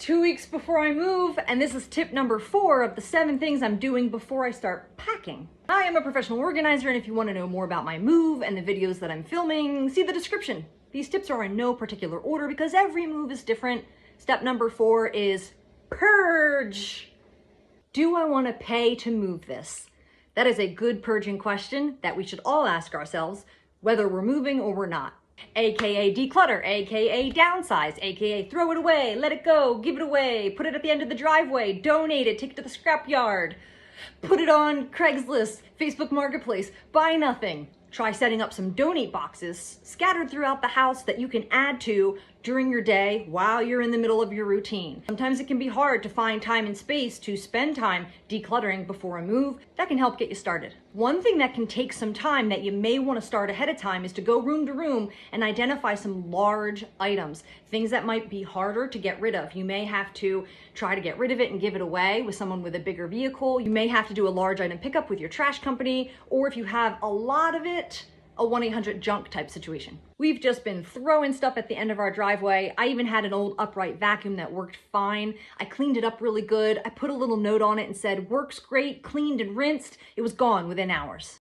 2 weeks before I move, and this is tip number 4 of the 7 things I'm doing before I start packing. I am a professional organizer, and if you want to know more about my move and the videos that I'm filming, see the description. These tips are in no particular order because every move is different. Step number 4 is purge. Do I want to pay to move this? That is a good purging question that we should all ask ourselves, whether we're moving or we're not. AKA declutter, AKA downsize, AKA throw it away, let it go, give it away, put it at the end of the driveway, donate it, take it to the scrapyard, put it on Craigslist, Facebook Marketplace, buy nothing. Try setting up some donate boxes scattered throughout the house that you can add to during your day while you're in the middle of your routine. Sometimes it can be hard to find time and space to spend time decluttering before a move. That can help get you started. One thing that can take some time that you may want to start ahead of time is to go room to room and identify some large items, things that might be harder to get rid of. You may have to try to get rid of it and give it away with someone with a bigger vehicle. You may have to do a large item pickup with your trash company, or if you have a lot of it, a 1-800-junk type situation. We've just been throwing stuff at the end of our driveway. I even had an old upright vacuum that worked fine. I cleaned it up really good. I put a little note on it and said, works great, cleaned and rinsed. It was gone within hours.